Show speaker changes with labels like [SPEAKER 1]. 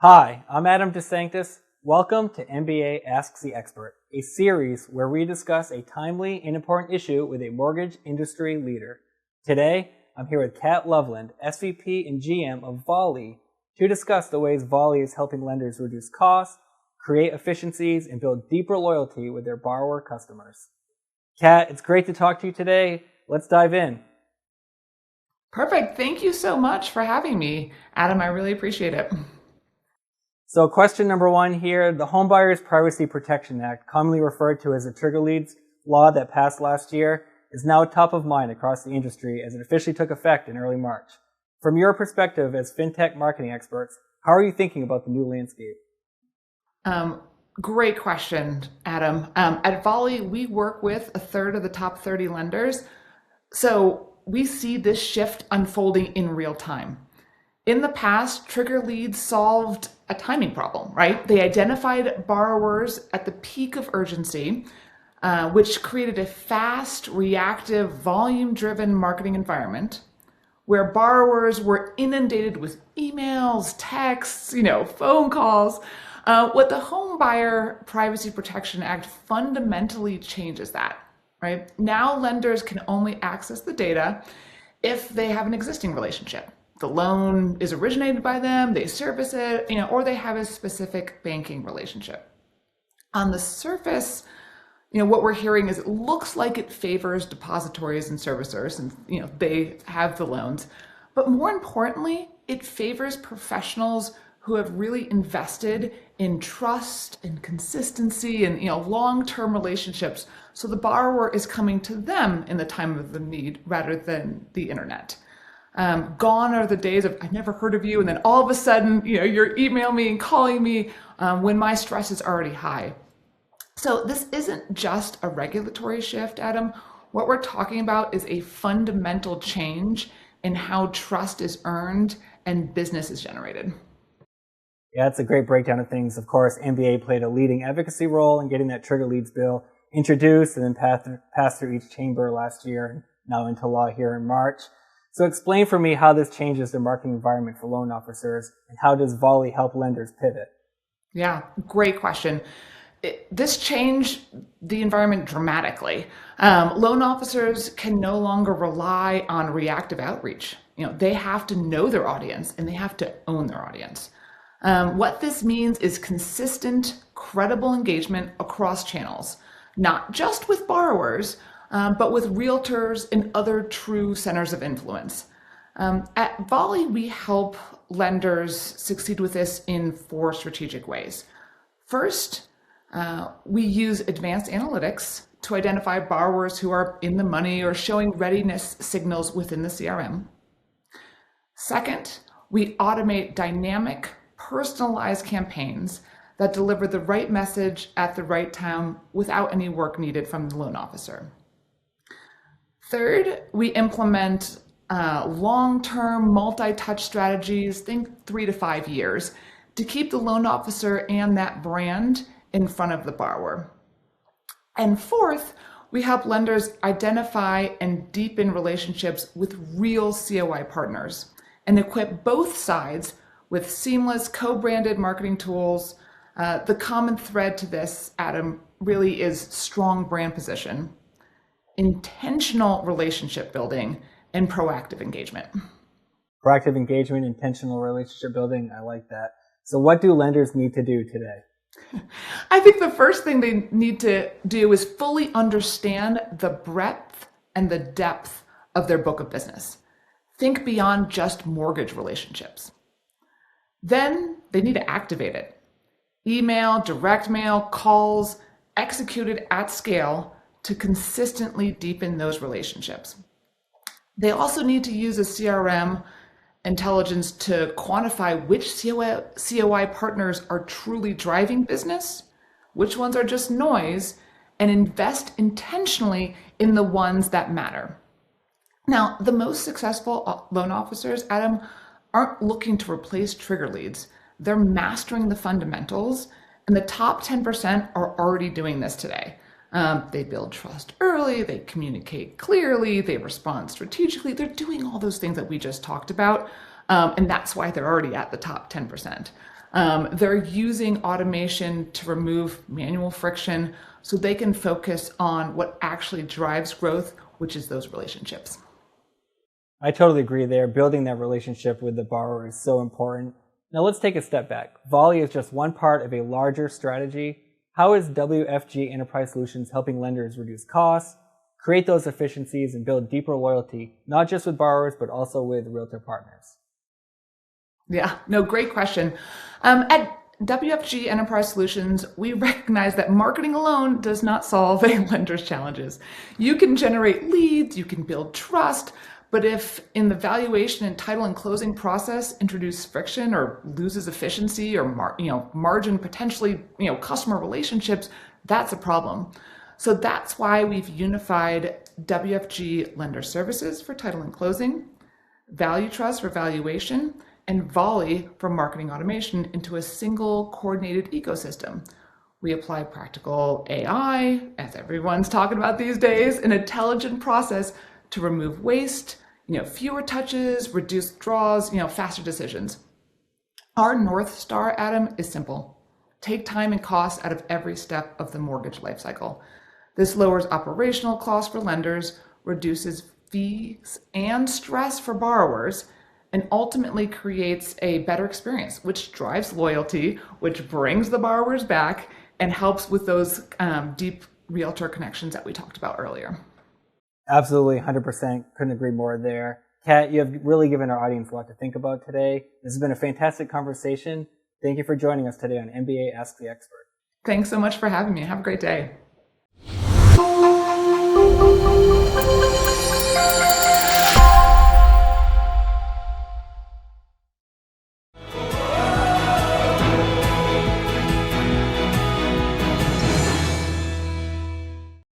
[SPEAKER 1] Hi, I'm Adam DeSanctis. Welcome to MBA Asks the Expert, a series where we discuss a timely and important issue with a mortgage industry leader. Today, I'm here with Kat Loveland, SVP and GM of Volly, to discuss the ways Volly is helping lenders reduce costs, create efficiencies, and build deeper loyalty with their borrower customers. Kat, it's great to talk to you today. Let's dive in.
[SPEAKER 2] Perfect. Thank you so much for having me, Adam. I really appreciate it.
[SPEAKER 1] So question number one here, the Homebuyers Privacy Protection Act, commonly referred to as the Trigger Leads law that passed last year, is now top of mind across the industry as it officially took effect in early March. From your perspective as fintech marketing experts, how are you thinking about the new landscape?
[SPEAKER 2] Great question, Adam. At Volly, we work with a third of the top 30 lenders. So we see this shift unfolding in real time. In the past, Trigger Leads solved a timing problem, right? They identified borrowers at the peak of urgency, which created a fast, reactive, volume-driven marketing environment where borrowers were inundated with emails, texts, phone calls. What the Home Buyer Privacy Protection Act fundamentally changes that, right? Now lenders can only access the data if they have an existing relationship. The loan is originated by them, they service it, or they have a specific banking relationship. On the surface, what we're hearing is it looks like it favors depositories and servicers, and they have the loans. But more importantly, it favors professionals who have really invested in trust and consistency and long-term relationships. So the borrower is coming to them in the time of the need rather than the internet. Gone are the days of, I've never heard of you, and then all of a sudden, you're emailing me and calling me when my stress is already high. So this isn't just a regulatory shift, Adam. What we're talking about is a fundamental change in how trust is earned and business is generated.
[SPEAKER 1] Yeah, that's a great breakdown of things. Of course, MBA played a leading advocacy role in getting that Trigger Leads bill introduced and then passed through each chamber last year and now into law here in March. So explain for me how this changes the marketing environment for loan officers and how does Volly help lenders pivot?
[SPEAKER 2] Yeah, great question. This changed the environment dramatically. Loan officers can no longer rely on reactive outreach. They have to know their audience and they have to own their audience. What this means is consistent, credible engagement across channels, not just with borrowers, but with realtors and other true centers of influence. At Volly, we help lenders succeed with this in 4 strategic ways. First, we use advanced analytics to identify borrowers who are in the money or showing readiness signals within the CRM. Second, we automate dynamic, personalized campaigns that deliver the right message at the right time without any work needed from the loan officer. Third, we implement long-term multi-touch strategies, think 3 to 5 years, to keep the loan officer and that brand in front of the borrower. And fourth, we help lenders identify and deepen relationships with real COI partners and equip both sides with seamless co-branded marketing tools. The common thread to this, Adam, really is strong brand position, intentional relationship building, and proactive engagement.
[SPEAKER 1] Proactive engagement, intentional relationship building, I like that. So what do lenders need to do today?
[SPEAKER 2] I think the first thing they need to do is fully understand the breadth and the depth of their book of business. Think beyond just mortgage relationships. Then they need to activate it. Email, direct mail, calls, executed at scale to consistently deepen those relationships. They also need to use a CRM intelligence to quantify which COI partners are truly driving business, which ones are just noise, and invest intentionally in the ones that matter. Now, the most successful loan officers, Adam, aren't looking to replace Trigger Leads. They're mastering the fundamentals, and the top 10% are already doing this today. They build trust early, they communicate clearly, they respond strategically. They're doing all those things that we just talked about, and that's why they're already at the top 10%. They're using automation to remove manual friction so they can focus on what actually drives growth, which is those relationships.
[SPEAKER 1] I totally agree there. Building that relationship with the borrower is so important. Now let's take a step back. Volly is just one part of a larger strategy. How is WFG Enterprise Solutions helping lenders reduce costs, create those efficiencies, and build deeper loyalty, not just with borrowers, but also with realtor partners?
[SPEAKER 2] Yeah, no, great question. At WFG Enterprise Solutions, we recognize that marketing alone does not solve a lender's challenges. You can generate leads, you can build trust, but if in the valuation and title and closing process introduce friction or loses efficiency or margin potentially customer relationships, that's a problem. So that's why we've unified WFG Lender Services for title and closing, Value Trust for valuation, and Volly for marketing automation into a single coordinated ecosystem. We apply practical AI, as everyone's talking about these days, an intelligent process to remove waste, fewer touches, reduce draws, faster decisions. Our North Star, Adam, is simple. Take time and cost out of every step of the mortgage lifecycle. This lowers operational costs for lenders, reduces fees and stress for borrowers, and ultimately creates a better experience, which drives loyalty, which brings the borrowers back, and helps with those deep realtor connections that we talked about earlier.
[SPEAKER 1] Absolutely, 100%. Couldn't agree more there. Kat, you have really given our audience a lot to think about today. This has been a fantastic conversation. Thank you for joining us today on MBA Asks the Expert.
[SPEAKER 2] Thanks so much for having me. Have a great day.